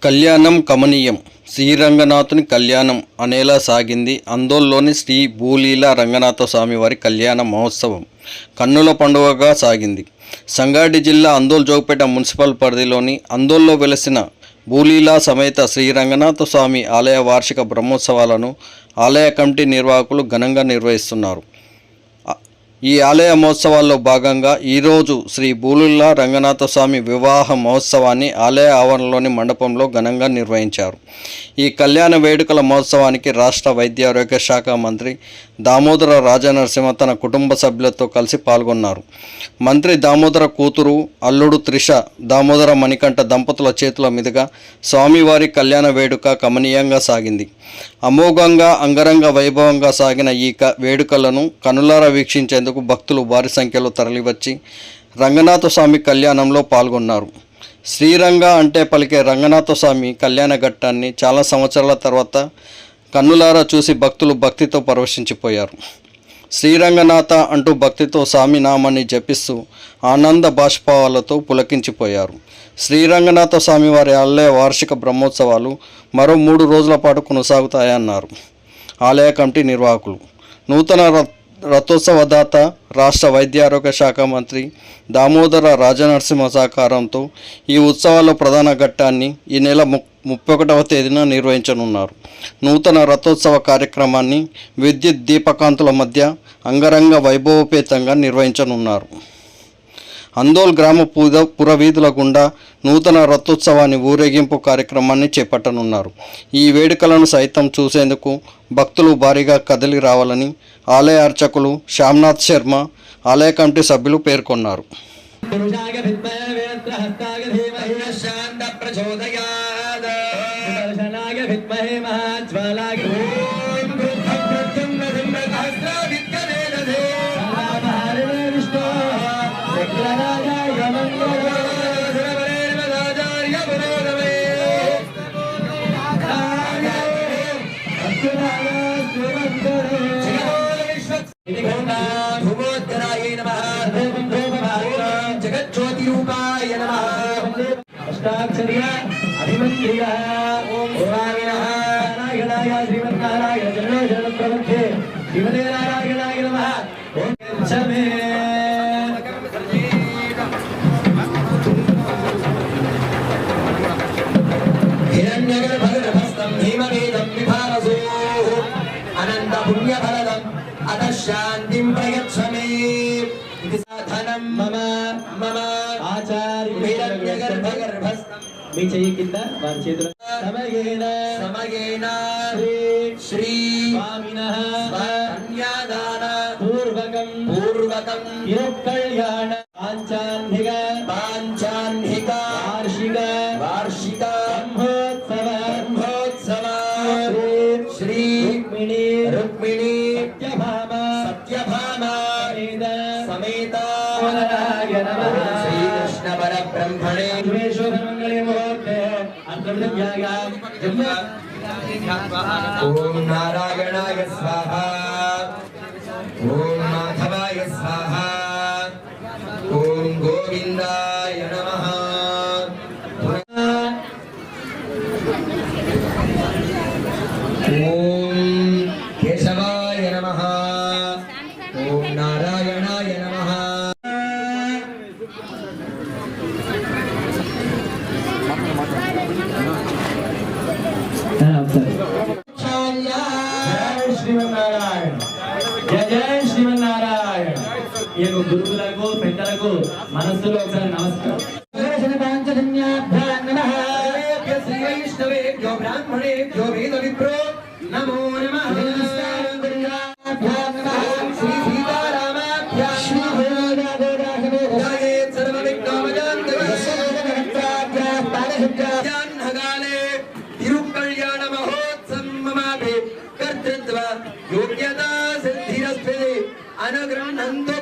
కళ్యాణం కమనీయం. శ్రీరంగనాథుని కళ్యాణం అనేలా సాగింది అందోల్లోని శ్రీ భూలీలా రంగనాథ స్వామి వారి కళ్యాణ మహోత్సవం కన్నుల పండుగగా సాగింది. సంగారెడ్డి జిల్లా అందోల్ జోగుపేట మున్సిపల్ పరిధిలోని అందోల్లో వెలసిన భూలీలా సమేత శ్రీ రంగనాథ స్వామి ఆలయ వార్షిక బ్రహ్మోత్సవాలను ఆలయ కమిటీ నిర్వాహకులు ఘనంగా నిర్వహిస్తున్నారు. ఈ ఆలయ మహోత్సవాల్లో భాగంగా ఈరోజు శ్రీ భూలీలా రంగనాథ స్వామి వివాహ మహోత్సవాన్ని ఆలయ ఆవరణలోని మండపంలో ఘనంగా నిర్వహించారు. ఈ కళ్యాణ వేడుకల మహోత్సవానికి రాష్ట్ర వైద్య ఆరోగ్య శాఖ మంత్రి దామోదర రాజనరసింహ తన కుటుంబ సభ్యులతో కలిసి పాల్గొన్నారు. మంత్రి దామోదర కూతురు అల్లుడు త్రిష దామోదర మణికంఠ దంపతుల చేతుల మీదుగా స్వామివారి కళ్యాణ వేడుక కమనీయంగా సాగింది. అమోఘంగా అంగరంగ వైభవంగా సాగిన ఈ వేడుకలను కనులారా వీక్షించేందుకు భక్తులు భారీ సంఖ్యలో తరలివచ్చి రంగనాథ స్వామి కళ్యాణంలో పాల్గొన్నారు. శ్రీరంగ అంటే పలికే రంగనాథ స్వామి కళ్యాణ ఘట్టాన్ని చాలా సంవత్సరాల తర్వాత కన్నులారా చూసి భక్తులు భక్తితో పరవశించిపోయారు. శ్రీరంగనాథ అంటూ భక్తితో స్వామి నామాన్ని జపిస్తూ ఆనంద బాష్పాలతో పులకించిపోయారు. శ్రీరంగనాథ స్వామి వారి ఆలయ వార్షిక బ్రహ్మోత్సవాలు మరో 3 రోజుల పాటు కొనసాగుతాయన్నారు ఆలయ కమిటీ నిర్వాహకులు. నూతన రథోత్సవదాత రాష్ట్ర వైద్య ఆరోగ్య శాఖ మంత్రి దామోదర రాజనరసింహ సహకారంతో ఈ ఉత్సవాల ప్రధాన ఘట్టాన్ని ఈ నెల 31వ తేదీన నిర్వహించనున్నారు. నూతన రథోత్సవ కార్యక్రమాన్ని విద్యుత్ దీపకాంతుల మధ్య అంగరంగ వైభవోపేతంగా నిర్వహించనున్నారు. అందోల్ గ్రామ పురవీధుల గుండా నూతన రథోత్సవాన్ని ఊరేగింపు కార్యక్రమాన్ని చేపట్టనున్నారు. ఈ వేడుకలను సైతం చూసేందుకు భక్తులు భారీగా కదిలి రావాలని ఆలయ అర్చకులు శ్యామ్నాథ్ శర్మ ఆలయ కమిటీ సభ్యులు పేర్కొన్నారు. శాంతిం ప్రయచ్చమే ఇది సాధనం మమ మమ ఆచార్య హిరణ్యగర్భగర్భస్థం మీ చెయ్యి కింద వారి చేతుల సమయేన సమయేన శ్రీ స్వామినః కన్యాదాన పూర్వకం పూర్వకం కళ్యాణ పాంచాన్హిక పాంచాన్హిక వార్షిక వార్షిక బ్రహ్మోత్సవ శ్రీ రుక్మిణీ రుక్మిణీ समेत श्री कृष्ण परब्रह्मणे ओम नारायणाय स्वाहा ओम माधवाय स्वाहा ओम गोविंदाय नमः ओम केशवाय नमः ओम नारायणाय नमः जय श्रीमन्नारायण जय श्रीमन्नारायण ये गुरुकुలకు పెద్దలకు మనస్సులో ఒకసారి నమస్కారం శ్రీ వైష్ణవేభ్యో బ్రాహ్మణేభ్యో వేద విప్రో నమో నమః తిరుకళ్యాణ మహోత్సవమాపి కర్తృత్వ యోగ్యతా సిద్ధిరస్తి అనుగ్రహంతో